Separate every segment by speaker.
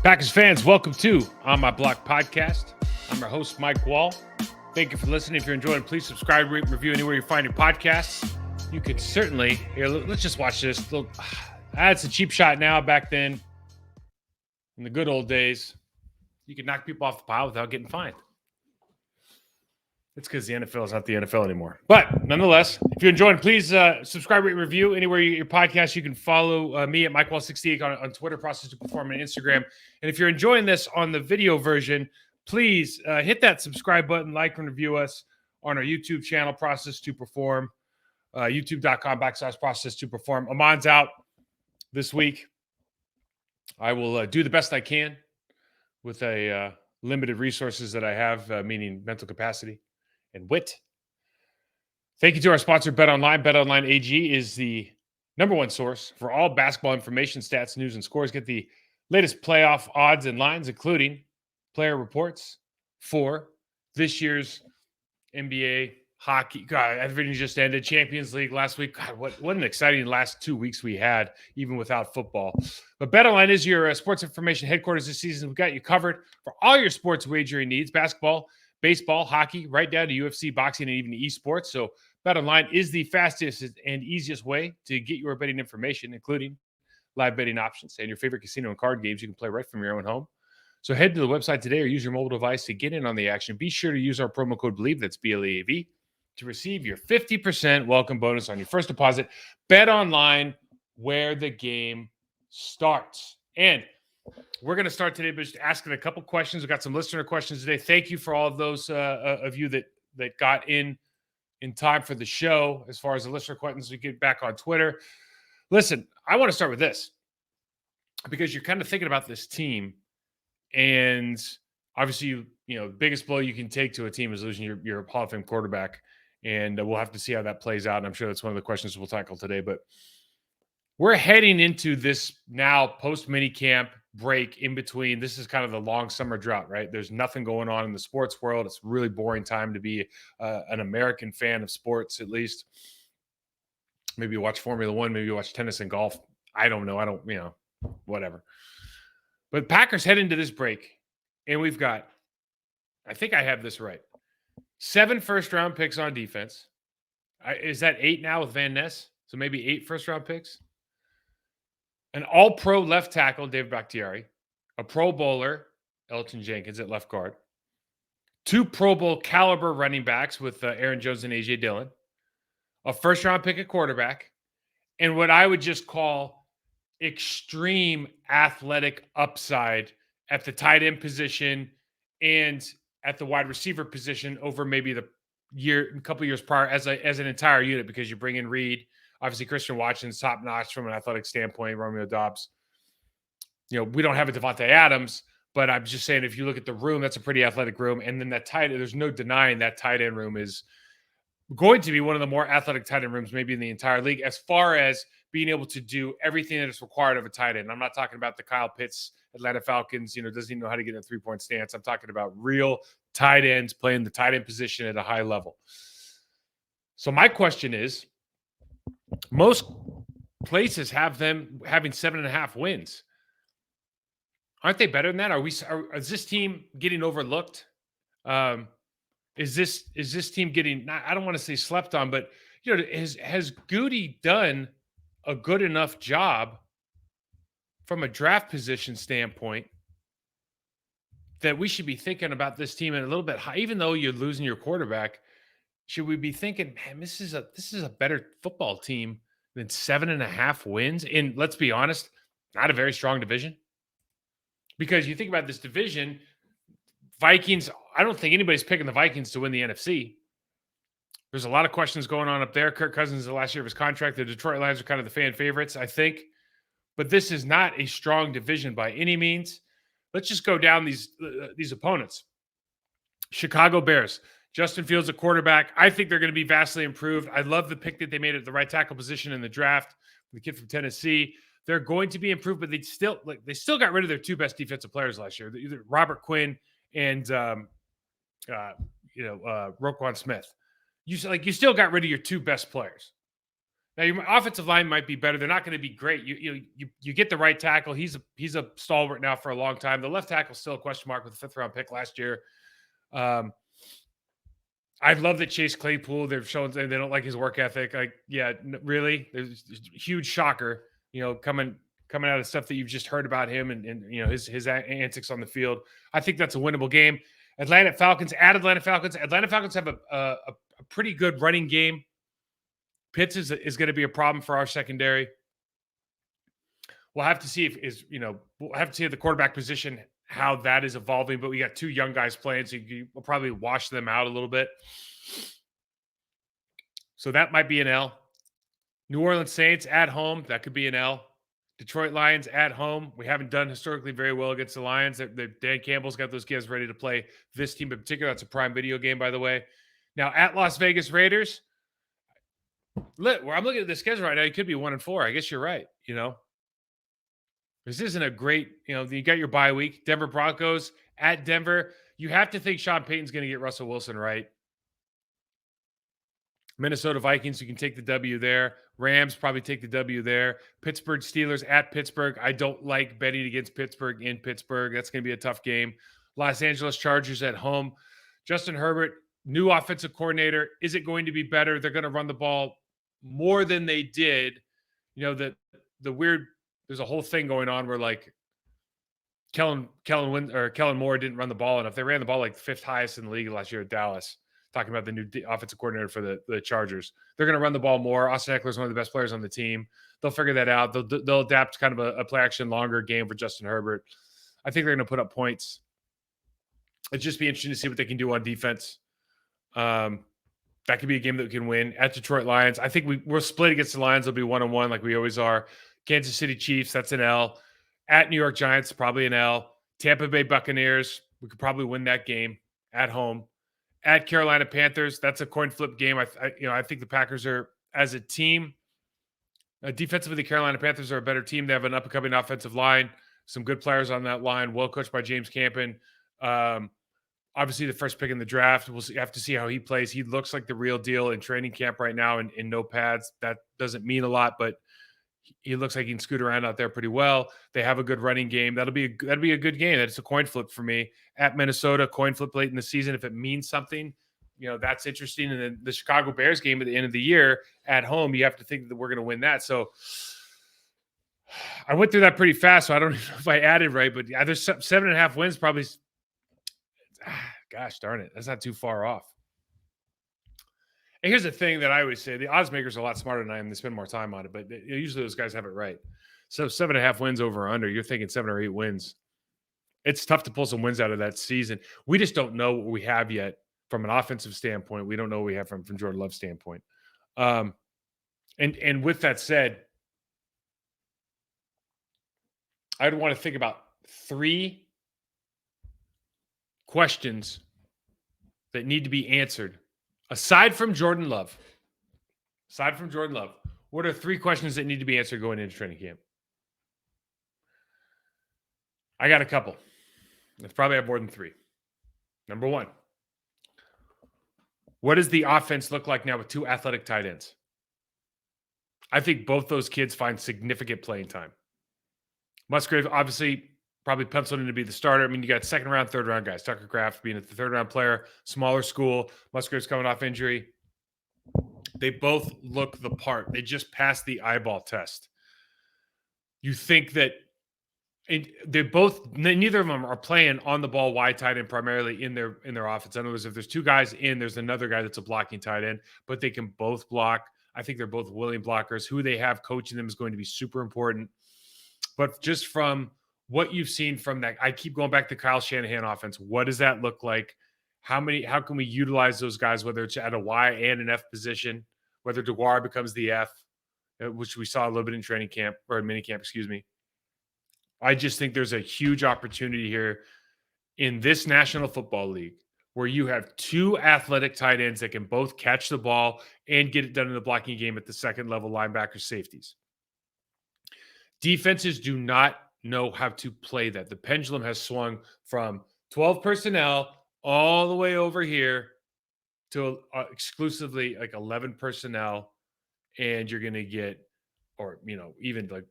Speaker 1: Packers fans, welcome to On My Block Podcast. I'm your host, Mike Wahle. Thank you for listening. If you're enjoying, please subscribe, rate, review anywhere you find your podcasts. You could certainly, here, let's just watch this. That's a cheap shot now. Back then, in the good old days, you could knock people off the pile without getting fined. It's because the NFL is not the NFL anymore. But nonetheless, if you're enjoying, please subscribe, rate, review anywhere you get your podcast. You can follow me at MikeWall68 on Twitter, Process to Perform, and Instagram. And if you're enjoying this on the video version, please hit that subscribe button, like and review us on our YouTube channel, Process to Perform, youtube.com/Process to Perform. Amon's out this week. I will do the best I can with a limited resources that I have, meaning mental capacity and wit. Thank you to our sponsor, BetOnline. BetOnline AG is the number one source for all basketball information, stats, news, and scores. Get the latest playoff odds and lines, including player reports for this year's NBA hockey. God, everything just ended. Champions League last week. God, what an exciting last 2 weeks we had, even without football. But BetOnline is your sports information headquarters this season. We've got you covered for all your sports wagering needs: basketball, baseball, hockey, right down to UFC, boxing, and even esports. So BetOnline is the fastest and easiest way to get your betting information, including live betting options and your favorite casino and card games you can play right from your own home. So head to the website today or use your mobile device to get in on the action. Be sure to use our promo code BELIEVE, that's BLEAV, to receive your 50% welcome bonus on your first deposit. BetOnline, where the game starts. And we're going to start today by just asking a couple questions. We've got some listener questions today. Thank you for all of those of you that got in time for the show. As far as the listener questions, we get back on Twitter. Listen, I want to start with this because you're kind of thinking about this team, and obviously, you know, the biggest blow you can take to a team is losing your Hall of Fame quarterback, and we'll have to see how that plays out. And I'm sure that's one of the questions we'll tackle today. But we're heading into this now post-mini camp break in between. This is kind of the long summer drought, right? There's nothing going on in the sports world. It's a really boring time to be an American fan of sports, at least. Maybe you watch Formula One, maybe you watch tennis and golf. I don't know. Whatever. But Packers head into this break, and we've got, I think I have this right, 7 first-round picks on defense. Is that 8 now with Van Ness? So maybe 8 first-round picks? An all-pro left tackle, David Bakhtiari. A Pro Bowler, Elton Jenkins at left guard. 2 Pro Bowl caliber running backs with Aaron Jones and A.J. Dillon. A first-round pick at quarterback. And what I would just call extreme athletic upside at the tight end position and at the wide receiver position over maybe a couple years prior as an entire unit, because you bring in Reed. Obviously, Christian Watson's top notch from an athletic standpoint. Romeo Doubs. You know, we don't have a Devontae Adams, but I'm just saying, if you look at the room, that's a pretty athletic room. And then that tight end, there's no denying that tight end room is going to be one of the more athletic tight end rooms maybe in the entire league, as far as being able to do everything that is required of a tight end. I'm not talking about the Kyle Pitts, Atlanta Falcons, doesn't even know how to get in a three-point stance. I'm talking about real tight ends playing the tight end position at a high level. So my question is, most places have them having 7.5 wins. Aren't they better than that? Is this team getting overlooked? Is this team getting, I don't want to say slept on, but has Goody done a good enough job from a draft position standpoint that we should be thinking about this team in a little bit high, even though you're losing your quarterback? Should we be thinking, man, this is a better football team than 7.5 wins? And let's be honest, not a very strong division. Because you think about this division, Vikings, I don't think anybody's picking the Vikings to win the NFC. There's a lot of questions going on up there. Kirk Cousins, the last year of his contract. The Detroit Lions are kind of the fan favorites, I think. But this is not a strong division by any means. Let's just go down these opponents. Chicago Bears. Justin Fields, a quarterback. I think they're going to be vastly improved. I love the pick that they made at the right tackle position in the draft. The kid from Tennessee. They're going to be improved, but they still got rid of their 2 best defensive players last year, either Robert Quinn and Roquan Smith. You still got rid of your 2 best players. Now your offensive line might be better. They're not going to be great. You get the right tackle. He's a stalwart now for a long time. The left tackle still a question mark with the 5th round pick last year. I love that Chase Claypool. They've shown they don't like his work ethic. Like, yeah, really, there's a huge shocker. Coming out of stuff that you've just heard about him and his antics on the field. I think that's a winnable game. Atlanta Falcons at Atlanta Falcons. Atlanta Falcons have a pretty good running game. Pitts is going to be a problem for our secondary. We'll have to see we'll have to see at the quarterback position how that is evolving. But we got 2 young guys playing, so we'll probably wash them out a little bit. So that might be an L. New Orleans Saints at home, that could be an L. Detroit Lions at home. We haven't done historically very well against the Lions. Dan Campbell's got those guys ready to play this team in particular. That's a prime video game, by the way. Now at Las Vegas Raiders. Where I'm looking at the schedule right now, you could be 1-4. I guess you're right. This isn't a great, you got your bye week. Denver Broncos at Denver. You have to think Sean Payton's going to get Russell Wilson right. Minnesota Vikings, you can take the W there. Rams probably take the W there. Pittsburgh Steelers at Pittsburgh. I don't like betting against Pittsburgh in Pittsburgh. That's going to be a tough game. Los Angeles Chargers at home. Justin Herbert, new offensive coordinator. Is it going to be better? They're going to run the ball more than they did. The weird, there's a whole thing going on where like Kellen Moore didn't run the ball enough. They ran the ball like 5th highest in the league last year at Dallas. Talking about the new offensive coordinator for the Chargers. They're going to run the ball more. Austin Eckler is one of the best players on the team. They'll figure that out. They'll adapt kind of a play action longer game for Justin Herbert. I think they're going to put up points. It'd just be interesting to see what they can do on defense. That could be a game that we can win. At Detroit Lions, I think we're split against the Lions. They'll be 1-1 like we always are. Kansas City Chiefs, that's an L. At New York Giants, probably an L. Tampa Bay Buccaneers, we could probably win that game at home. At Carolina Panthers, that's a coin flip game. I think the Packers are, as a team, defensively, the Carolina Panthers are a better team. They have an up-and-coming offensive line, some good players on that line, well coached by James Campen. Obviously, the first pick in the draft. We'll have to see how he plays. He looks like the real deal in training camp right now in no pads. That doesn't mean a lot, but he looks like he can scoot around out there pretty well. They have a good running game. That'll be a good game. That's a coin flip for me. At Minnesota, coin flip late in the season. If it means something, that's interesting. And then the Chicago Bears game at the end of the year at home, you have to think that we're going to win that. So I went through that pretty fast. So I don't know if I added right, but there's 7.5 wins probably. Gosh darn it. That's not too far off. And here's the thing that I always say: the odds makers are a lot smarter than I am. They spend more time on it, but usually those guys have it right. So 7.5 wins over or under. You're thinking 7 or 8 wins. It's tough to pull some wins out of that season. We just don't know what we have yet from an offensive standpoint. We don't know what we have from Jordan Love's standpoint. And with that said, I'd want to think about 3 questions that need to be answered. Aside from Jordan Love, what are 3 questions that need to be answered going into training camp? I got a couple. Let's probably have more than 3. Number 1, what does the offense look like now with 2 athletic tight ends? I think both those kids find significant playing time. Musgrave, obviously, probably penciled in to be the starter. I mean, you got 2nd round, 3rd round guys. Tucker Kraft being a 3rd round player, smaller school. Musgrave's coming off injury. They both look the part. They just passed the eyeball test. You think that neither of them are playing on the ball wide tight end primarily in their offense. In other words, if there's 2 guys in, there's another guy that's a blocking tight end, but they can both block. I think they're both willing blockers. Who they have coaching them is going to be super important. But just from what you've seen from that, I keep going back to Kyle Shanahan offense. What does that look like? How can we utilize those guys, whether it's at a Y and an F position, whether DeGuara becomes the F, which we saw a little bit in training camp or mini camp, excuse me. I just think there's a huge opportunity here in this National Football League where you have 2 athletic tight ends that can both catch the ball and get it done in the blocking game at the second level linebacker safeties. Defenses do not know how to play that. The pendulum has swung from 12 personnel all the way over here to exclusively like 11 personnel and you're going to get, or even like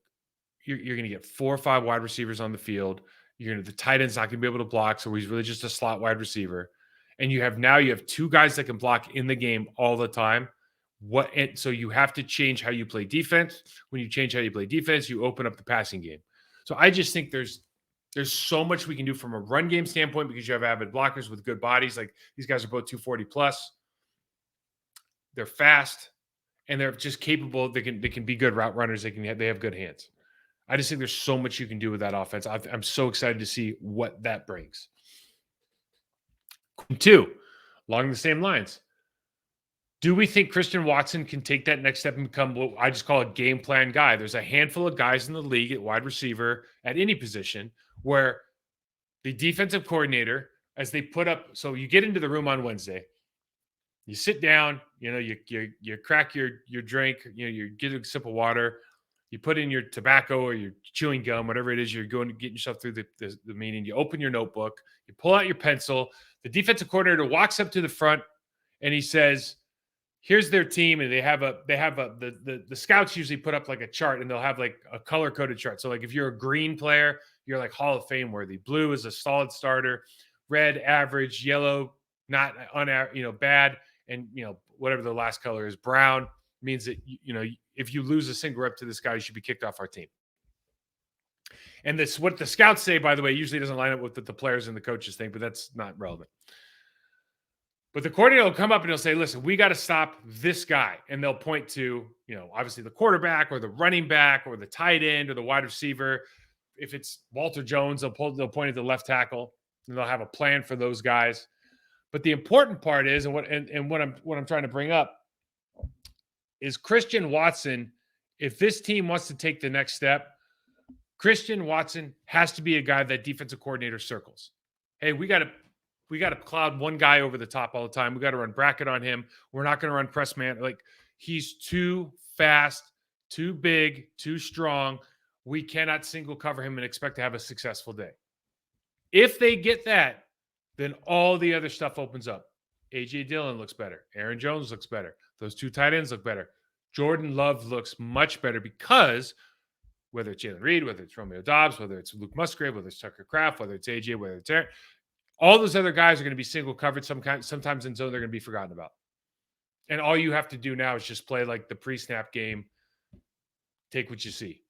Speaker 1: you're going to get 4 or 5 wide receivers on the field. The tight end's not going to be able to block, so he's really just a slot wide receiver. And you have 2 guys that can block in the game all the time. So you have to change how you play defense. When you change how you play defense, you open up the passing game. So I just think there's so much we can do from a run game standpoint because you have avid blockers with good bodies. Like these guys are both 240 plus. They're fast and they're just capable. They can be good route runners. They have good hands. I just think there's so much you can do with that offense. I'm so excited to see what that brings. 2, along the same lines. Do we think Christian Watson can take that next step and become what I just call a game plan guy? There's a handful of guys in the league at wide receiver at any position where the defensive coordinator, as they put up, so you get into the room on Wednesday, you sit down, you crack your drink, you get a sip of water, you put in your tobacco or your chewing gum, whatever it is you're going to get yourself through the meeting. You open your notebook, you pull out your pencil. The defensive coordinator walks up to the front and he says, here's their team, and the scouts usually put up like a chart, and they'll have like a color coded chart. So like if you're a green player, you're like Hall of Fame worthy. Blue is a solid starter. Red, average. Yellow, not bad. And whatever the last color is, brown means that if you lose a single rep to this guy, you should be kicked off our team. And this, what the scouts say, by the way, usually doesn't line up with what the players and the coaches think, but that's not relevant. But the coordinator will come up and he'll say, listen, we got to stop this guy. And they'll point to, obviously the quarterback or the running back or the tight end or the wide receiver. If it's Walter Jones, they'll point at the left tackle, and they'll have a plan for those guys. But the important part is, what I'm trying to bring up is Christian Watson. If this team wants to take the next step, Christian Watson has to be a guy that defensive coordinator circles. Hey, we got to cloud one guy over the top all the time. We got to run bracket on him. We're not going to run press man. Like, he's too fast, too big, too strong. We cannot single cover him and expect to have a successful day. If they get that, then all the other stuff opens up. A.J. Dillon looks better. Aaron Jones looks better. Those 2 tight ends look better. Jordan Love looks much better because whether it's Jalen Reed, whether it's Romeo Doubs, whether it's Luke Musgrave, whether it's Tucker Kraft, whether it's A.J., whether it's Aaron, all those other guys are going to be single covered. Sometimes in zone, they're going to be forgotten about. And all you have to do now is just play like the pre-snap game. Take what you see.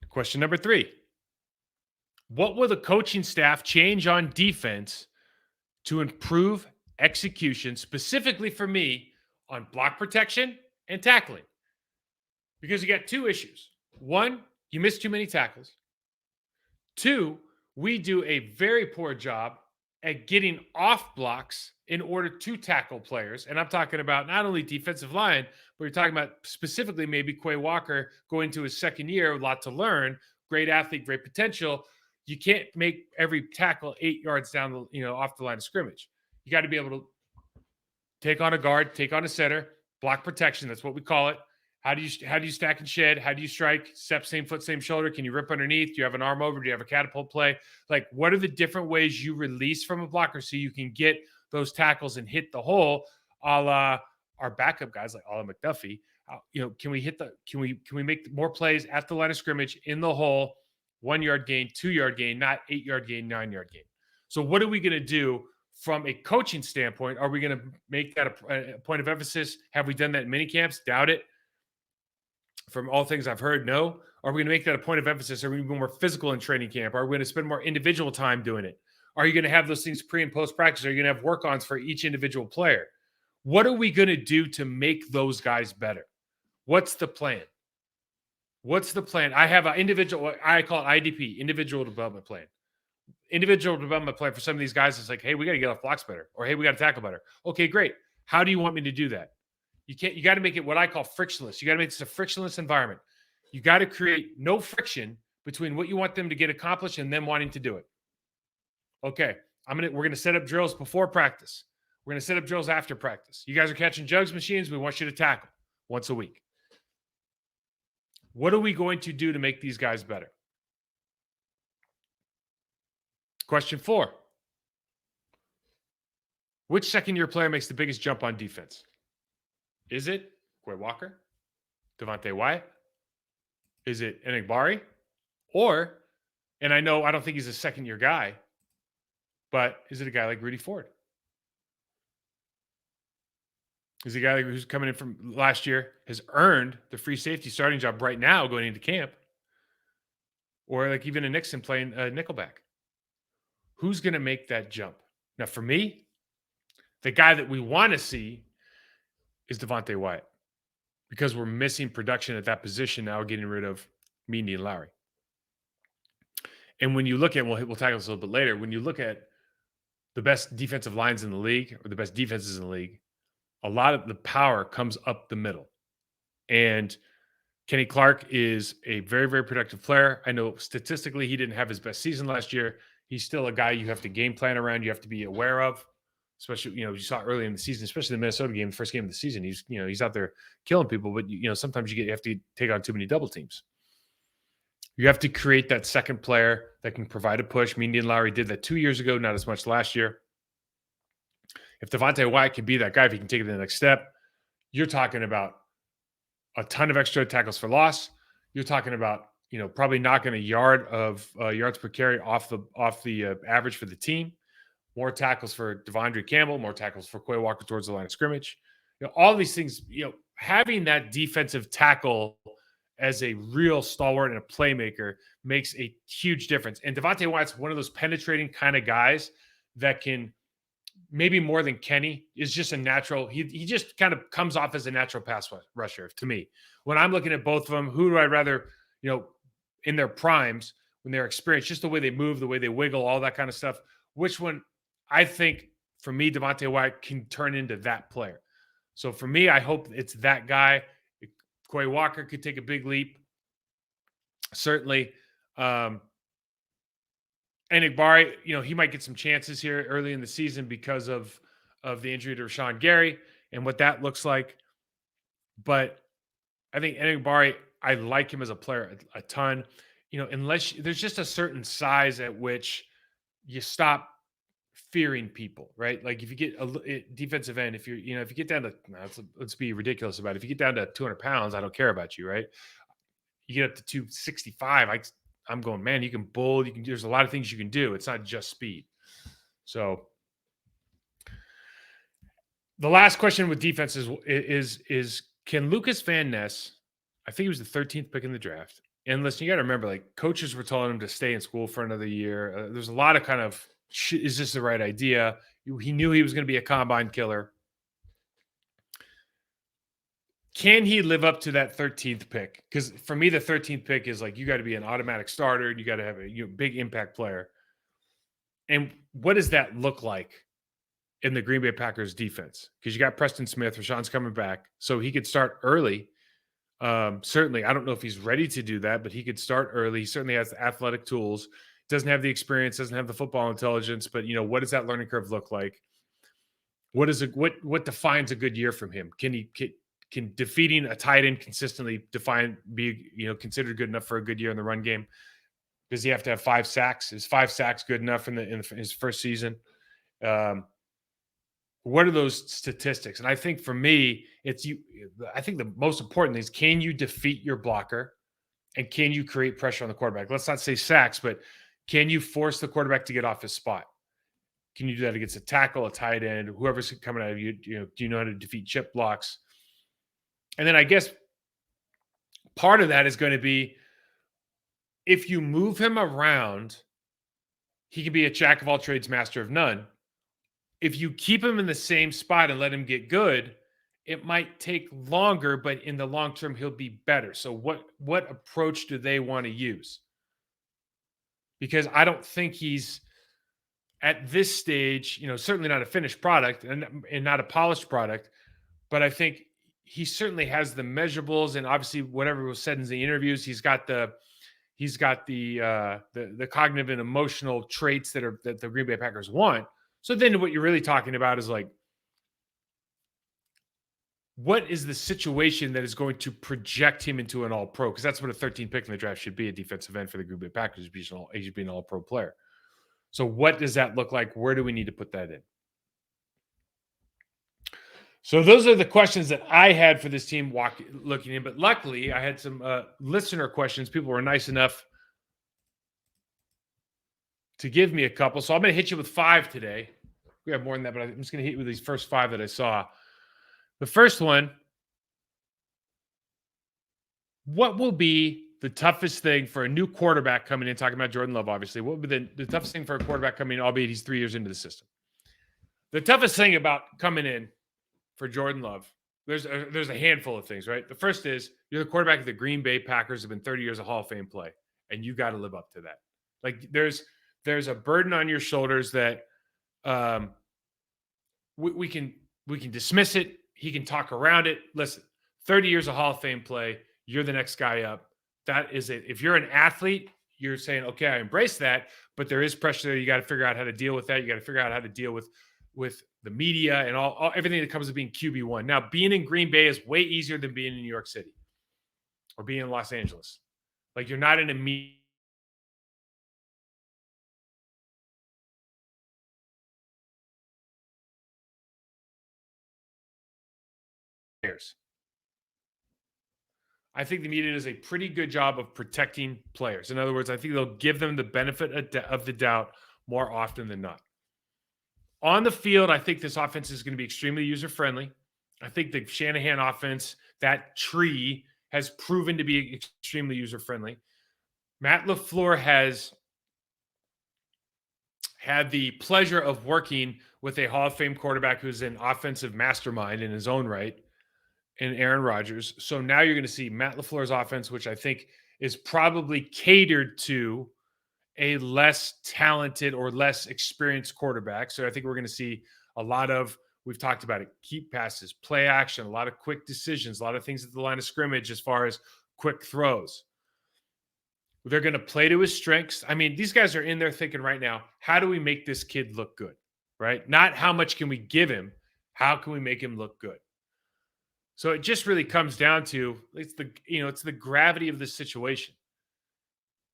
Speaker 1: Question number 3. What will the coaching staff change on defense to improve execution, specifically for me, on block protection and tackling? Because you got 2 issues. 1, you miss too many tackles. 2, we do a very poor job at getting off blocks in order to tackle players. And I'm talking about not only defensive line, but you're talking about specifically maybe Quay Walker going to his second year, a lot to learn, great athlete, great potential. You can't make every tackle 8 yards down off the line of scrimmage. You got to be able to take on a guard, take on a center, block protection. That's what we call it. How do you stack and shed? How do you strike? Step, same foot, same shoulder. Can you rip underneath? Do you have an arm over? Do you have a catapult play? Like, what are the different ways you release from a blocker so you can get those tackles and hit the hole, a la our backup guys, like a la McDuffie? Can we make more plays at the line of scrimmage in the hole, 1 yard gain, 2 yard gain, not 8 yard gain, 9 yard gain? So what are we going to do from a coaching standpoint? Are we going to make that a point of emphasis? Have we done that in mini camps? Doubt it. From all things I've heard, no. Are we going to make that a point of emphasis? Are we going to be more physical in training camp? Are we going to spend more individual time doing it? Are you going to have those things pre and post practice? Are you going to have work-ons for each individual player? What are we going to do to make those guys better? What's the plan? What's the plan? I have an individual, I call it IDP, individual development plan. Individual development plan for some of these guys is like, hey, we got to get off blocks better, or hey, we got to tackle better. Okay, great. How do you want me to do that? You got to make it what I call frictionless. You got to make this a frictionless environment. You got to create no friction between what you want them to get accomplished and them wanting to do it. Okay, we're going to set up drills before practice. We're going to set up drills after practice. You guys are catching jugs machines. We want you to tackle once a week. What are we going to do to make these guys better? Question 4. Which second-year player makes the biggest jump on defense? Is it Quay Walker, Devontae Wyatt? Is it Enigbari? Or, and I don't think he's a second year guy, but is it a guy like Rudy Ford? Is he a guy who's coming in from last year, has earned the free safety starting job right now going into camp? Or like even a Nixon playing nickelback? Who's going to make that jump? Now, for me, the guy that we want to see is Devontae Wyatt because we're missing production at that position now, getting rid of Meaney and Lowry. And when you look at, we'll tackle this a little bit later, when you look at the best defensive lines in the league or the best defenses in the league, a lot of the power comes up the middle. And Kenny Clark is a very, very productive player. I know statistically he didn't have his best season last year. He's still a guy you have to game plan around, you have to be aware of, especially, you saw early in the season, especially the Minnesota game, the first game of the season. He's out there killing people, but sometimes you have to take on too many double teams. You have to create that second player that can provide a push. Meaney and Lowry did that 2 years ago, not as much last year. If Devontae Wyatt can be that guy, if he can take it to the next step, you're talking about a ton of extra tackles for loss. You're talking about, probably knocking a yard of yards per carry off the average for the team. More tackles for Devondre Campbell, more tackles for Quay Walker towards the line of scrimmage. All these things, having that defensive tackle as a real stalwart and a playmaker makes a huge difference. And Devontae Wyatt's one of those penetrating kind of guys that can, maybe more than Kenny, is just a natural. He just kind of comes off as a natural pass rusher to me. When I'm looking at both of them, who do I rather, in their primes, when they're experienced, just the way they move, the way they wiggle, all that kind of stuff, which one I think, for me, Devontae Wyatt can turn into that player. So for me, I hope it's that guy. Quay Walker could take a big leap. Certainly. Enigbari, he might get some chances here early in the season because of the injury to Rashawn Gary and what that looks like. But I think Enigbari, I like him as a player a ton. Unless there's just a certain size at which you stop fearing people, right? Like if you get a defensive end, if you get down to, let's be ridiculous about it. If you get down to 200 pounds, I don't care about you, right? You get up to 265, I'm going, man, you can bull, there's a lot of things you can do. It's not just speed. So the last question with defense is can Lucas Van Ness, I think he was the 13th pick in the draft. And listen, you got to remember, like, coaches were telling him to stay in school for another year. There's a lot of kind of, is this the right idea? He knew he was going to be a combine killer. Can he live up to that 13th pick? Because for me, the 13th pick is like, you got to be an automatic starter and you got to have a big impact player. And what does that look like in the Green Bay Packers defense? Because you got Preston Smith, Rashawn's coming back, so he could start early. Certainly, I don't know if he's ready to do that, but he could start early. He certainly has the athletic tools. Doesn't have the experience, doesn't have the football intelligence, but what does that learning curve look like? What what defines a good year from him? Can defeating a tight end consistently be considered good enough for a good year in the run game? Does he have to have 5 sacks? Is 5 sacks good enough in his first season? What are those statistics? And I think for me, I think the most important thing is, can you defeat your blocker and can you create pressure on the quarterback? Let's not say sacks, but can you force the quarterback to get off his spot? Can you do that against a tackle, a tight end, whoever's coming out of you? Do you know how to defeat chip blocks? And then I guess part of that is going to be, if you move him around, he can be a jack of all trades, master of none. If you keep him in the same spot and let him get good, it might take longer, but in the long term, he'll be better. So what approach do they want to use? Because I don't think he's, at this stage, certainly not a finished product and not a polished product, but I think he certainly has the measurables, and obviously whatever was said in the interviews, he's got the cognitive and emotional traits that the Green Bay Packers want. So then what you're really talking about is like, what is the situation that is going to project him into an all-pro? Because that's what a 13th pick in the draft should be, a defensive end for the Green Bay Packers. He should be an all-pro player. So what does that look like? Where do we need to put that in? So those are the questions that I had for this team looking in. But luckily, I had some listener questions. People were nice enough to give me a couple. So I'm going to hit you with 5 today. We have more than that, but I'm just going to hit you with these first 5 that I saw. The first one, what will be the toughest thing for a new quarterback coming in? Talking about Jordan Love, obviously. What would be the toughest thing for a quarterback coming in, albeit he's 3 years into the system? The toughest thing about coming in for Jordan Love, there's a handful of things, right? The first is you're the quarterback of the Green Bay Packers, have been 30 years of Hall of Fame play, and you got to live up to that. Like there's a burden on your shoulders that um, we can dismiss it. He can talk around it. Listen, 30 years of Hall of Fame play, you're the next guy up. That is it. If you're an athlete, you're saying, okay, I embrace that, but there is pressure there. You got to figure out how to deal with that. You got to figure out how to deal with the media and all everything that comes with being QB1. Now, being in Green Bay is way easier than being in New York City or being in Los Angeles. Like you're not in a media. I think the media does a pretty good job of protecting players. In other words, I think they'll give them the benefit of the doubt more often than not. On the field, I think this offense is going to be extremely user-friendly. I think the Shanahan offense, that tree, has proven to be extremely user-friendly. Matt LaFleur has had the pleasure of working with a Hall of Fame quarterback who's an offensive mastermind in his own right, in Aaron Rodgers. So now you're going to see Matt LaFleur's offense, which I think is probably catered to a less talented or less experienced quarterback. So I think we're going to see a lot of, we've talked about it, keep passes, play action, a lot of quick decisions, a lot of things at the line of scrimmage as far as quick throws. They're going to play to his strengths. I mean, these guys are in there thinking right now, how do we make this kid look good, right? Not how much can we give him, how can we make him look good? So it just really comes down to it's the gravity of the situation.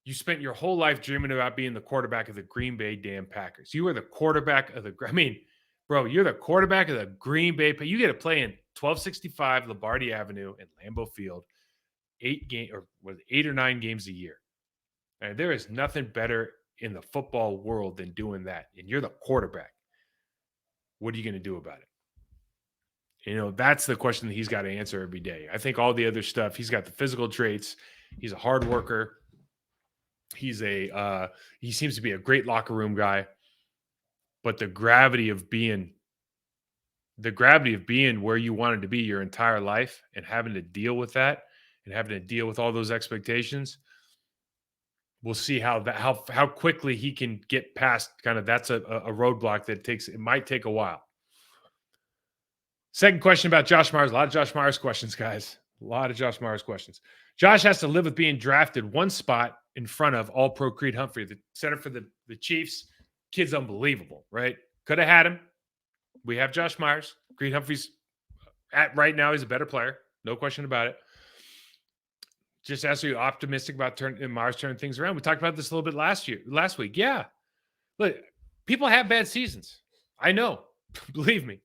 Speaker 1: You spent your whole life dreaming about being the quarterback of the Green Bay damn Packers. You were the quarterback of you're the quarterback of the Green Bay. You get to play in 1265 Lombardi Avenue and Lambeau Field, 8 or 9 games a year. And there is nothing better in the football world than doing that. And you're the quarterback. What are you going to do about it? That's the question that he's got to answer every day. I think all the other stuff, he's got the physical traits. He's a hard worker. He seems to be a great locker room guy. But the gravity of being where you wanted to be your entire life and having to deal with that and having to deal with all those expectations, we'll see how quickly he can get past kind of that's a roadblock that it might take a while. Second question about Josh Myers. A lot of Josh Myers questions, guys. A lot of Josh Myers questions. Josh has to live with being drafted one spot in front of All-Pro Creed Humphrey, the center for the Chiefs. Kid's unbelievable, right? Could have had him. We have Josh Myers. Creed Humphrey's right now, he's a better player. No question about it. Just as you're optimistic about Myers turning things around. We talked about this a little bit last week. Yeah. Look, people have bad seasons. I know. Believe me.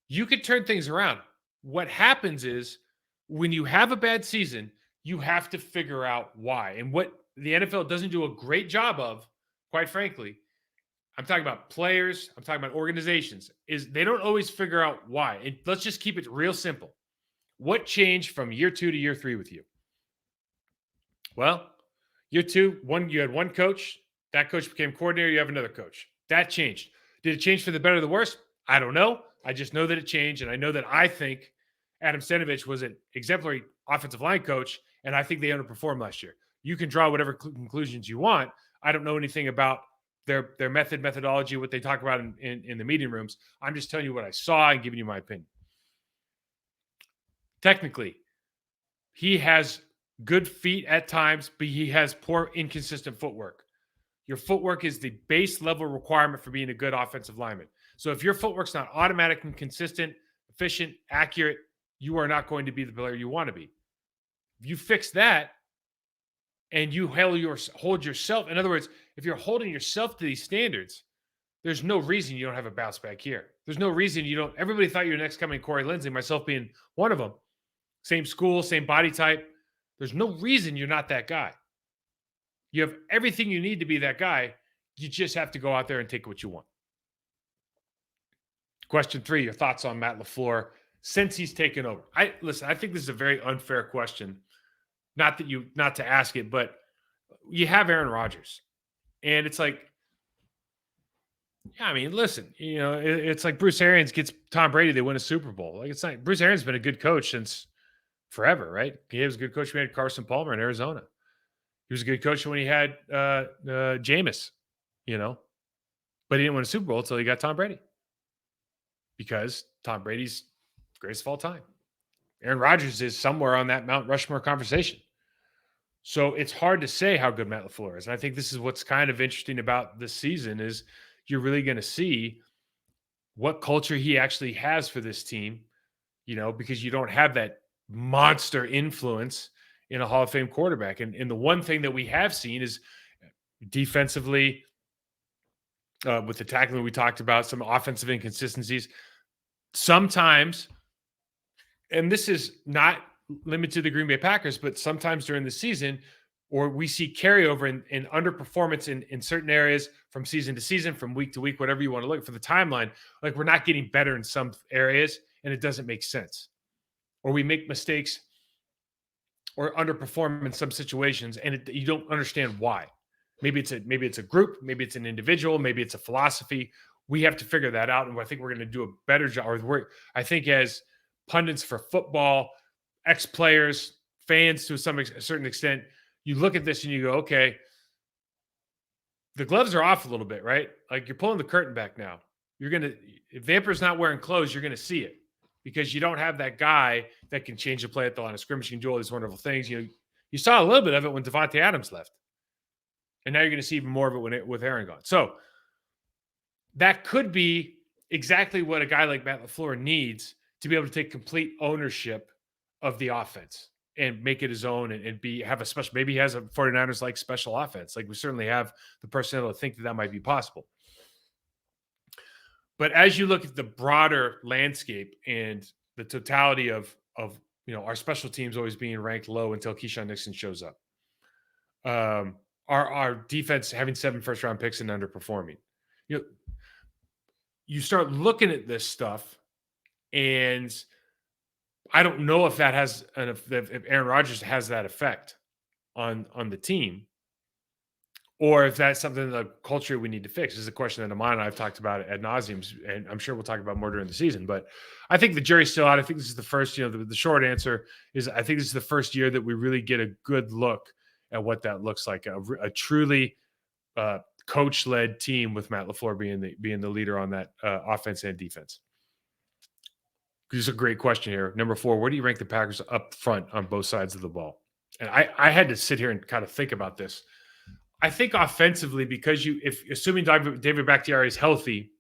Speaker 1: You could turn things around. What happens is when you have a bad season, you have to figure out why. And what the NFL doesn't do a great job of, quite frankly, I'm talking about players, I'm talking about organizations, is they don't always figure out why. And let's just keep it real simple. What changed from year 2 to year 3 with you? Well, year 2, you had one coach. That coach became coordinator. You have another coach. That changed. Did it change for the better or the worse? I don't know. I just know that it changed. And I know that I think Adam Stenavich was an exemplary offensive line coach, and I think they underperformed last year. You can draw whatever conclusions you want. I don't know anything about their methodology, what they talk about in the meeting rooms. I'm just telling you what I saw and giving you my opinion. Technically, he has good feet at times, but he has poor, inconsistent footwork. Your footwork is the base level requirement for being a good offensive lineman. So if your footwork's not automatic and consistent, efficient, accurate, you are not going to be the player you want to be. If you fix that and you hold yourself, in other words, if you're holding yourself to these standards, there's no reason you don't have a bounce back here. There's no reason you don't. Everybody thought you were next coming Corey Lindsey, myself being one of them. Same school, same body type. There's no reason you're not that guy. You have everything you need to be that guy. You just have to go out there and take what you want. Question 3, your thoughts on Matt LaFleur since he's taken over. I think this is a very unfair question. Not to ask it, but you have Aaron Rodgers. And it's like, yeah, I mean, listen, it's like Bruce Arians gets Tom Brady, they win a Super Bowl. Like, it's not, Bruce Arians been a good coach since forever, right? He was a good coach when he had Carson Palmer in Arizona. He was a good coach when he had Jameis, but he didn't win a Super Bowl until he got Tom Brady, because Tom Brady's greatest of all time. Aaron Rodgers is somewhere on that Mount Rushmore conversation. So it's hard to say how good Matt LaFleur is. And I think this is what's kind of interesting about this season is you're really going to see what culture he actually has for this team, because you don't have that monster influence in a Hall of Fame quarterback. And the one thing that we have seen is defensively, with the tackling we talked about, some offensive inconsistencies. Sometimes, and this is not limited to the Green Bay Packers, but sometimes during the season, or we see carryover in underperformance in certain areas from season to season, from week to week, whatever you want to look for the timeline. Like, we're not getting better in some areas and it doesn't make sense. Or we make mistakes or underperform in some situations and you don't understand why. Maybe it's a group, maybe it's an individual, maybe it's a philosophy. We have to figure that out. And I think we're going to do a better job. I think as pundits for football, ex-players, fans to a certain extent, you look at this and you go, okay, the gloves are off a little bit, right? Like, you're pulling the curtain back now. If Vamper's not wearing clothes, you're going to see it, because you don't have that guy that can change the play at the line of scrimmage, can do all these wonderful things. You saw a little bit of it when Devontae Adams left. And now you're going to see even more of it with Aaron gone. So that could be exactly what a guy like Matt LaFleur needs to be able to take complete ownership of the offense and make it his own and have a special, maybe he has a 49ers like special offense. Like, we certainly have the personnel to think that might be possible. But as you look at the broader landscape and the totality of our special teams always being ranked low until Keyshawn Nixon shows up, our defense having 7 first-round picks and underperforming, you start looking at this stuff, and I don't know if that has if Aaron Rodgers has that effect on the team, or if that's something, the culture we need to fix. This is a question that Amon and I've talked about ad nauseum, and I'm sure we'll talk about more during the season. But I think the jury's still out. I think this is the first, the short answer is I think this is the first year that we really get a good look at what that looks like, a truly coach-led team with Matt LaFleur being the leader on that offense and defense. This is a great question here. Number 4, where do you rank the Packers up front on both sides of the ball? And I had to sit here and kind of think about this. I think offensively, because assuming David Bakhtiari is healthy,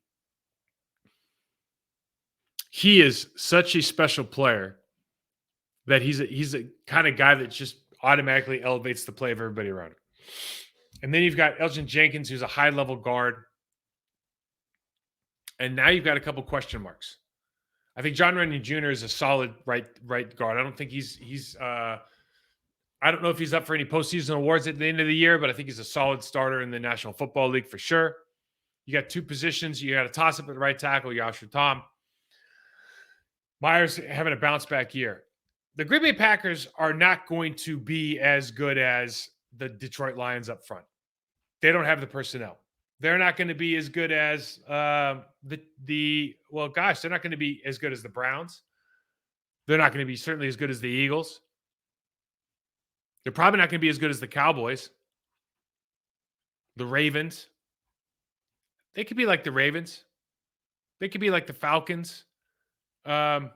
Speaker 1: he is such a special player that he's a kind of guy that just automatically elevates the play of everybody around him. And then you've got Elgin Jenkins, who's a high-level guard. And now you've got a couple question marks. I think John Runyon Jr. is a solid right guard. I don't think he's I don't know if he's up for any postseason awards at the end of the year, but I think he's a solid starter in the National Football League for sure. You got 2 positions. You got a toss-up at the right tackle, Yashir Tom. Myers having a bounce-back year. The Green Bay Packers are not going to be as good as the Detroit Lions up front. They don't have the personnel. They're not going to be as good as they're not going to be as good as the Browns. They're not going to be certainly as good as the Eagles. They're probably not going to be as good as the Cowboys, the Ravens. They could be like the Ravens. They could be like the Falcons. Believe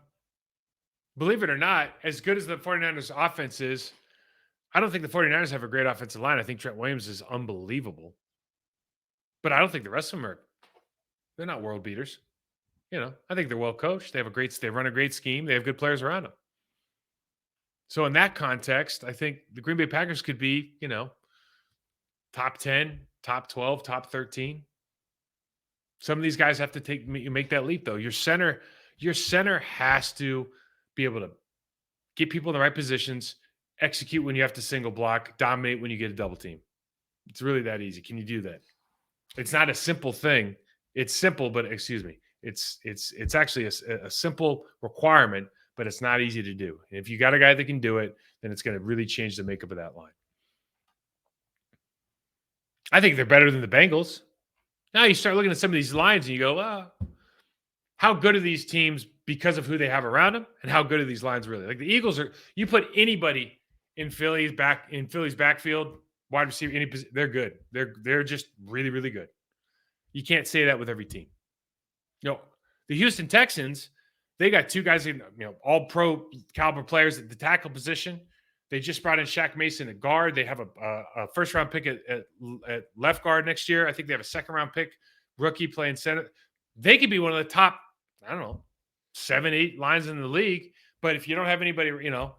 Speaker 1: it or not, as good as the 49ers offense is, I don't think the 49ers have a great offensive line. I think Trent Williams is unbelievable. But I don't think the rest of them they're not world beaters. I think they're well coached. They run a great scheme. They have good players around them. So in that context, I think the Green Bay Packers could be, top 10, top 12, top 13. Some of these guys have to make that leap though. Your center has to be able to get people in the right positions, execute when you have to single block, dominate when you get a double team. It's really that easy. Can you do that? It's not a simple thing. It's simple, but excuse me. It's actually a simple requirement, but it's not easy to do. And if you got a guy that can do it, then it's going to really change the makeup of that line. I think they're better than the Bengals. Now you start looking at some of these lines and you go, how good are these teams because of who they have around them, and how good are these lines really? Like the Eagles are. You put anybody in Philly's backfield, wide receiver, they're good. They're just really really good. You can't say that with every team. The Houston Texans, they got two guys, all pro caliber players at the tackle position. They just brought in Shaq Mason at guard. They have a first round pick at left guard next year. I think they have a second round pick rookie playing center. They could be one of the top, 7, 8 lines in the league. But if you don't have anybody,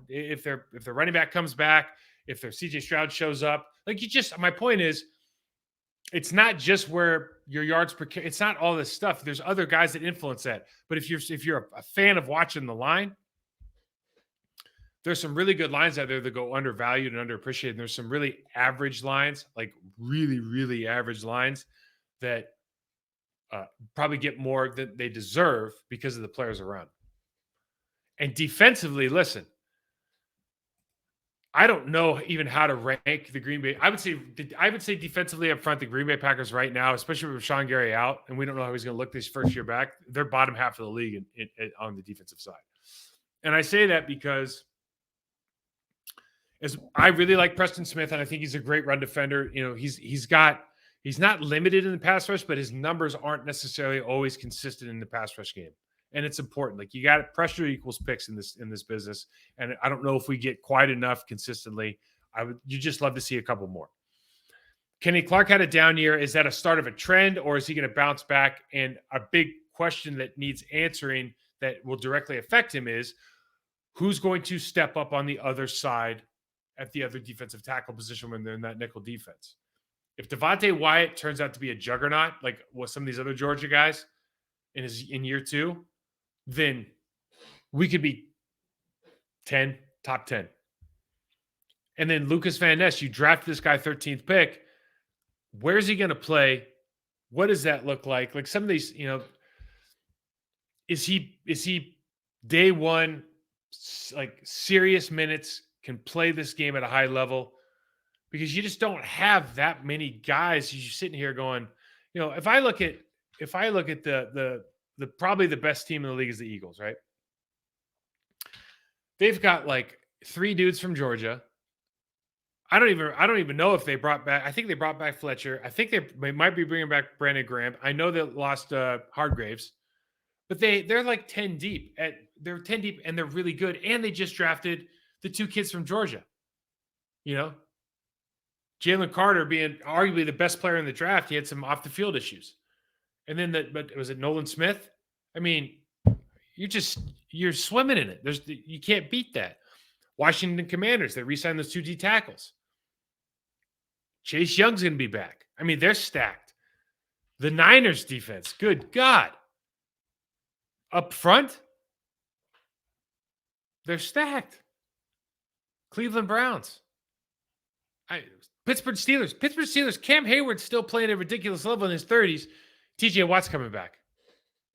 Speaker 1: if their running back comes back, if their CJ Stroud shows up, my point is, it's not just where your yards per carry. It's not all this stuff. There's other guys that influence that. But if you're a fan of watching the line, there's some really good lines out there that go undervalued and underappreciated. And there's some really average lines, like really, really average lines that probably get more than they deserve because of the players around. And defensively, listen, I don't know even how to rank the Green Bay. I would say defensively up front, the Green Bay Packers right now, especially with Sean Gary out, and we don't know how he's going to look this first year back. They're bottom half of the league on the defensive side. And I say that because I really like Preston Smith, and I think he's a great run defender. He's not limited in the pass rush, but his numbers aren't necessarily always consistent in the pass rush game. And it's important. Like, you got pressure equals picks in this business. And I don't know if we get quite enough consistently. You just love to see a couple more. Kenny Clark had a down year. Is that a start of a trend, or is he going to bounce back? And a big question that needs answering that will directly affect him is, who's going to step up on the other side at the other defensive tackle position when they're in that nickel defense? If Devontae Wyatt turns out to be a juggernaut, like what some of these other Georgia guys in year 2, then we could be top 10. And then Lucas Van Ness, you draft this guy 13th pick. Where's he going to play? What does that look like? Like some of these, is he day one, like serious minutes, can play this game at a high level? Because you just don't have that many guys. You're sitting here going, if I look at the probably the best team in the league is the Eagles, right? They've got like 3 dudes from Georgia. I don't even know if they brought back. I think they brought back Fletcher. I think they might be bringing back Brandon Graham. I know they lost Hargraves, but they're like 10 deep. They're 10 deep, and they're really good. And they just drafted the 2 kids from Georgia. Jalen Carter being arguably the best player in the draft, he had some off the field issues. And then but was it Nolan Smith? I mean, you're swimming in it. You can't beat that. Washington Commanders, they re-signed those 2 D tackles. Chase Young's going to be back. I mean, they're stacked. The Niners defense, good God. Up front, they're stacked. Cleveland Browns. Pittsburgh Steelers. Cam Hayward's still playing at a ridiculous level in his 30s. TJ Watt's coming back.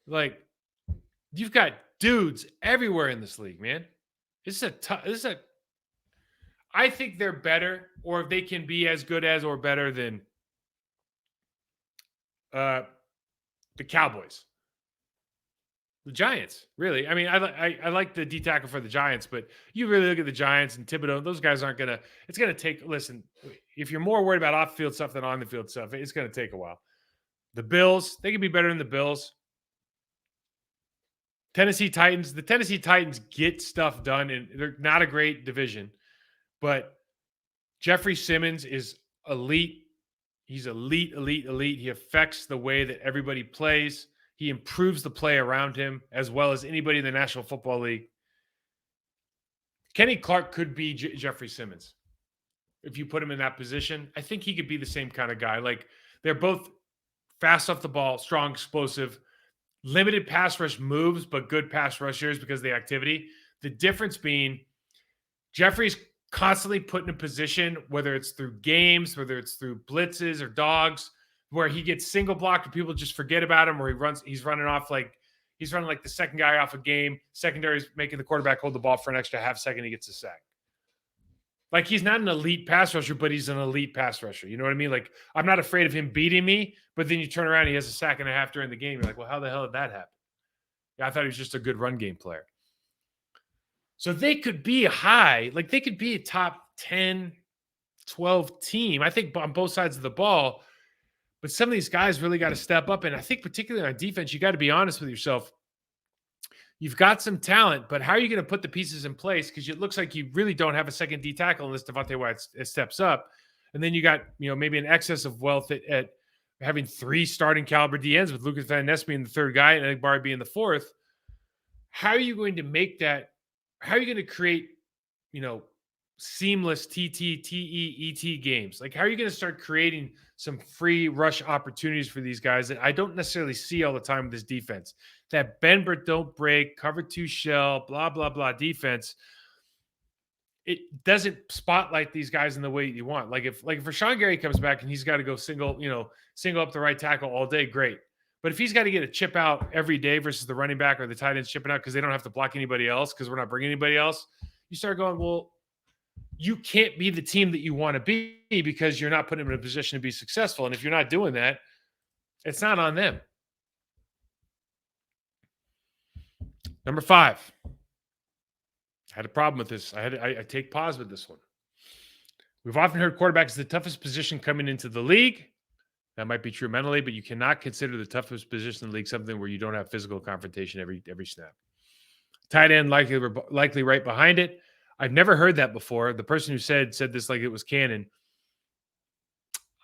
Speaker 1: Like, you've got dudes everywhere in this league, man. I think they're better, or if they can be as good as or better than the Cowboys. The Giants, really. I mean, I like the D tackle for the Giants, but you really look at the Giants and Thibodeau, those guys aren't going to – it's going to take – listen, if you're more worried about off-field stuff than on-the-field stuff, it's going to take a while. The Bills, they can be better than the Bills. The Tennessee Titans get stuff done, and they're not a great division. But Jeffrey Simmons is elite. He's elite. He affects the way that everybody plays. He improves the play around him as well as anybody in the National Football League. Kenny Clark could be Jeffrey Simmons. If you put him in that position, I think he could be the same kind of guy. Like, they're both fast off the ball, strong, explosive, limited pass rush moves, but good pass rushers because of the activity. The difference being Jeffrey's constantly put in a position, whether it's through games, whether it's through blitzes or dogs, where he gets single blocked and people just forget about him, or he's running like the second guy off a game. Secondary's making the quarterback hold the ball for an extra half second. He gets a sack. Like, he's not an elite pass rusher, but he's an elite pass rusher. You know what I mean? Like, I'm not afraid of him beating me, but then you turn around, he has a sack and a half during the game. You're like, well, how the hell did that happen? Yeah, I thought he was just a good run game player. So they could be they could be a top 10, 12 team, I think, on both sides of the ball. But some of these guys really got to step up. And I think particularly on defense, you got to be honest with yourself. You've got some talent, but how are you going to put the pieces in place? Because it looks like you really don't have a second D tackle unless Devontae White steps up. And then you got, maybe an excess of wealth at having 3 starting caliber DNs with Lucas Van Ness being the third guy and Egbari being the fourth. How are you going to make that? How are you going to create, seamless TT, TE, ET games? Like, how are you going to start creating some free rush opportunities for these guys that I don't necessarily see all the time with this defense? That bend but don't break, cover 2 shell, blah, blah, blah defense. It doesn't spotlight these guys in the way you want. Like if Rashawn Gary comes back and he's got to go single up the right tackle all day, great. But if he's got to get a chip out every day versus the running back or the tight ends chipping out because they don't have to block anybody else because we're not bringing anybody else, you start going, well, you can't be the team that you want to be because you're not putting them in a position to be successful. And if you're not doing that, it's not on them. Number 5. I had a problem with this. I take pause with this one. We've often heard quarterback is the toughest position coming into the league. That might be true mentally, but you cannot consider the toughest position in the league something where you don't have physical confrontation every snap. Tight end likely right behind it. I've never heard that before. The person who said this like it was canon.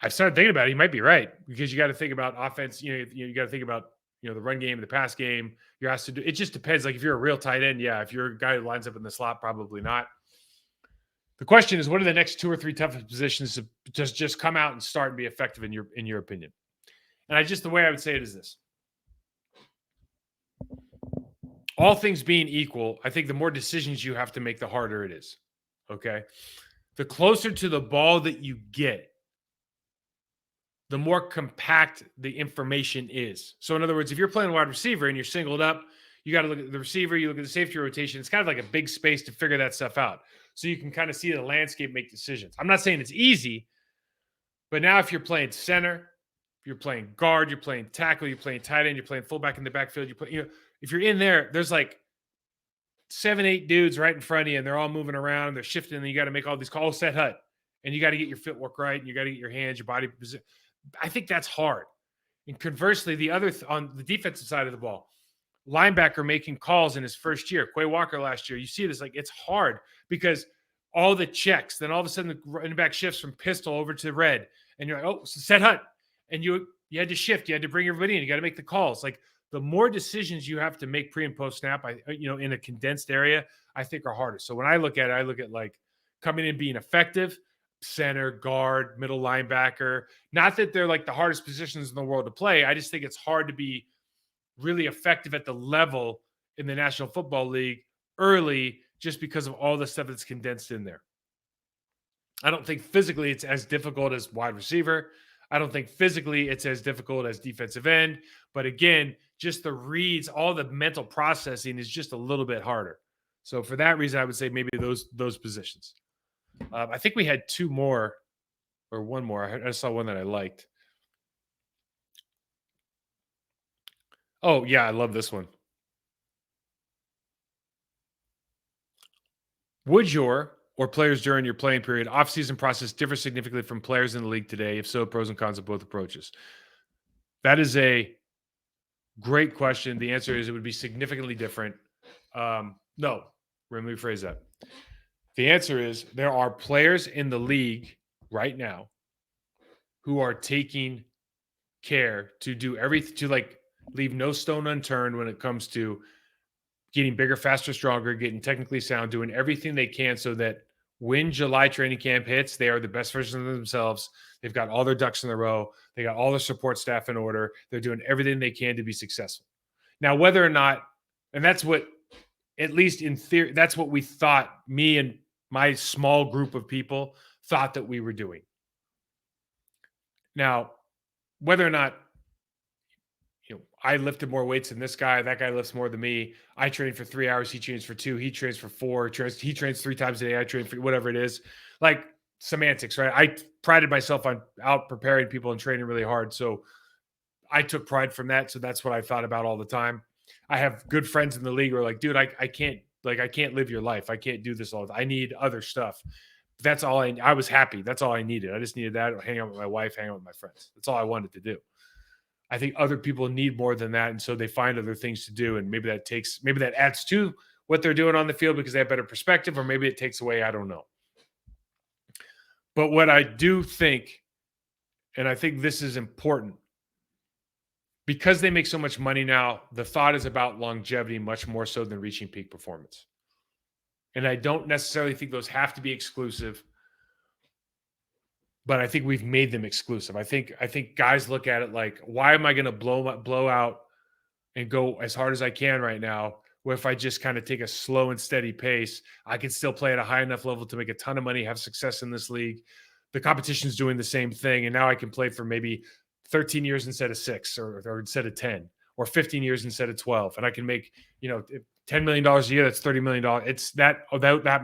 Speaker 1: I started thinking about it. He might be right because you got to think about offense. You got to think about the run game, the pass game. You're asked to do. It just depends. Like if you're a real tight end, yeah. If you're a guy who lines up in the slot, probably not. The question is, what are the next 2 or 3 toughest positions to just come out and start and be effective in your opinion? And the way I would say it is this. All things being equal, I think the more decisions you have to make, the harder it is. Okay? The closer to the ball that you get, the more compact the information is. So in other words, if you're playing wide receiver and you're singled up, you got to look at the receiver, you look at the safety rotation. It's kind of like a big space to figure that stuff out. So you can kind of see the landscape, make decisions. I'm not saying it's easy, but now if you're playing center, if you're playing guard, you're playing tackle, you're playing tight end, you're playing fullback in the backfield, if you're in there's like 7, 8 dudes right in front of you and they're all moving around, they're shifting, and you got to make all these calls, set hut, and you got to get your footwork right, and you got to get your hands, your body position. I think that's hard. And conversely, the other on the defensive side of the ball, linebacker making calls in his first year, Quay Walker last year, you see this, like it's hard because all the checks, then all of a sudden the running back shifts from pistol over to red, and you're like, oh, set hut, and you had to shift, you had to bring everybody in, you got to make the calls. Like the more decisions you have to make pre and post snap, in a condensed area, I think are harder. So when I look at it, I look at like coming in being effective, center, guard, middle linebacker. Not that they're like the hardest positions in the world to play. I just think it's hard to be really effective at the level in the National Football League early just because of all the stuff that's condensed in there. I don't think physically it's as difficult as wide receiver. I don't think physically it's as difficult as defensive end. But again, just the reads, all the mental processing is just a little bit harder. So for that reason, I would say maybe those positions. I think we had 2 more or 1 more. I saw one that I liked. Oh, yeah, I love this one. Would your or players during your playing period offseason process differ significantly from players in the league today? If so, pros and cons of both approaches. That is a great question. The answer is it would be significantly different. No, let me rephrase that. The answer is there are players in the league right now who are taking care to do everything, to like leave no stone unturned when it comes to getting bigger, faster, stronger, getting technically sound, doing everything they can so that when July training camp hits, they are the best version of themselves. They've got all their ducks in a row. They got all their support staff in order. They're doing everything they can to be successful. Now, whether or not, and that's what, at least in theory, that's what we thought, me and my small group of people thought that we were doing. Now, whether or not, I lifted more weights than this guy, that guy lifts more than me. I train for 3 hours, he trains for 2, he trains for 4, he trains 3 times a day, I train for whatever it is. Like semantics, right? I prided myself on out preparing people and training really hard. So I took pride from that. So that's what I thought about all the time. I have good friends in the league who are like, dude, I can't, I can't live your life. I can't do this all. I need other stuff. That's all I was happy. That's all I needed. I just needed that. Hang out with my wife, hang out with my friends. That's all I wanted to do. I think other people need more than that. And so they find other things to do. And maybe that adds to what they're doing on the field because they have better perspective, or maybe it takes away. I don't know. But what I do think, and I think this is important, because they make so much money now, the thought is about longevity much more so than reaching peak performance. And I don't necessarily think those have to be exclusive, but I think we've made them exclusive. I think guys look at it like, why am I going to blow out and go as hard as I can right now? Where if I just kind of take a slow and steady pace, I can still play at a high enough level to make a ton of money, have success in this league. The competition's doing the same thing, and now I can play for maybe 13 years instead of 6, or instead of 10, or 15 years instead of 12, and I can make $10 million a year. That's $30 million. It's that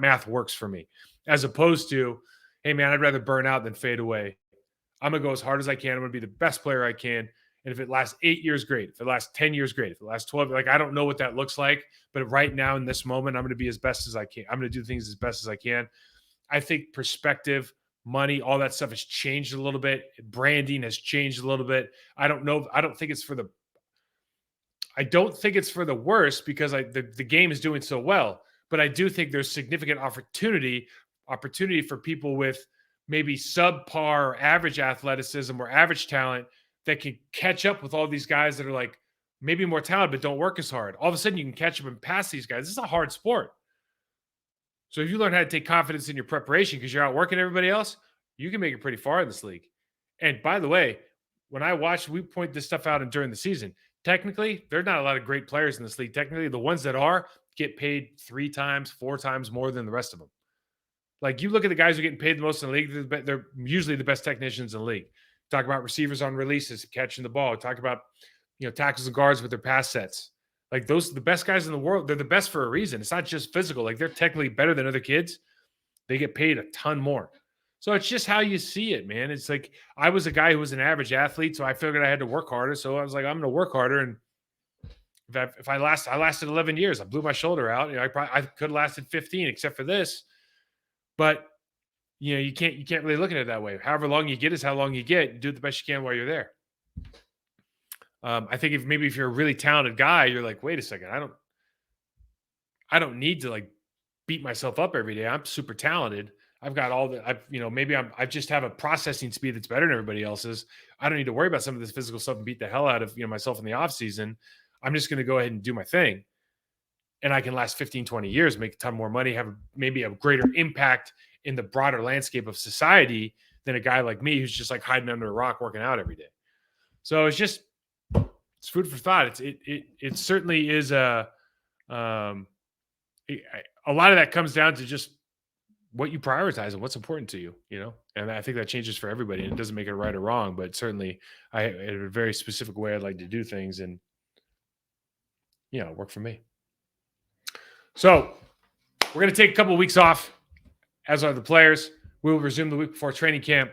Speaker 1: math works for me, as opposed to, hey man, I'd rather burn out than fade away. I'm gonna go as hard as I can. I'm gonna be the best player I can. And if it lasts 8 years, great. If it lasts 10 years, great. If it lasts 12, I don't know what that looks like. But right now in this moment, I'm going to be as best as I can. I'm going to do things as best as I can. I think perspective, money, all that stuff has changed a little bit. Branding has changed a little bit. I don't know. I don't think it's for the worse, because the game is doing so well. But I do think there's significant opportunity for people with maybe subpar or average athleticism or average talent that can catch up with all these guys that are like maybe more talented but don't work as hard. All of a sudden you can catch up and pass these guys. This is a hard sport. So if you learn how to take confidence in your preparation because you're outworking everybody else, you can make it pretty far in this league. And by the way, when I watch, we point this stuff out during the season. Technically, there's not a lot of great players in this league. Technically, the ones that are get paid 3 times, 4 times more than the rest of them. Like, you look at the guys who are getting paid the most in the league, they're usually the best technicians in the league. Talk about receivers on releases, catching the ball. Talk about, tackles and guards with their pass sets. Like, those, the best guys in the world, they're the best for a reason. It's not just physical. Like, they're technically better than other kids. They get paid a ton more. So it's just how you see it, man. It's like, I was a guy who was an average athlete, so I figured I had to work harder. So I was like, I'm going to work harder. And I lasted 11 years. I blew my shoulder out. I could have lasted 15, except for this. But you can't really look at it that way. However long you get is how long you get. Do the best you can while you're there. I think if you're a really talented guy, you're like, wait a second, I don't need to like beat myself up every day. I'm super talented. I've got all the, I just have a processing speed that's better than everybody else's. I don't need to worry about some of this physical stuff and beat the hell out of myself in the off season. I'm just going to go ahead and do my thing. And I can last 15, 20 years, make a ton more money, have maybe a greater impact in the broader landscape of society than a guy like me who's just like hiding under a rock working out every day. So it's food for thought. It certainly is a lot of that comes down to just what you prioritize and what's important to you, and I think that changes for everybody, and it doesn't make it right or wrong, but certainly I have a very specific way I'd like to do things, and it worked for me. So we're going to take a couple of weeks off, as are the players. We will resume the week before training camp.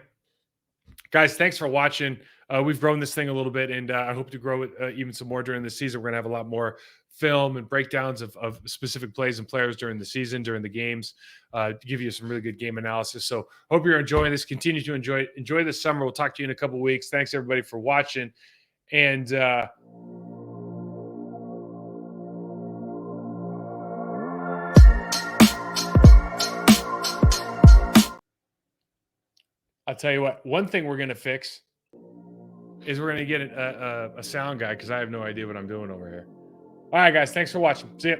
Speaker 1: Guys, thanks for watching. We've grown this thing a little bit, and I hope to grow it even some more during the season. We're going to have a lot more film and breakdowns of specific plays and players during the season, during the games, to give you some really good game analysis. So hope you're enjoying this. Continue to enjoy this summer. We'll talk to you in a couple of weeks. Thanks, everybody, for watching. And I'll tell you what, one thing we're going to fix is we're going to get a sound guy, because I have no idea what I'm doing over here. All right, guys. Thanks for watching. See ya.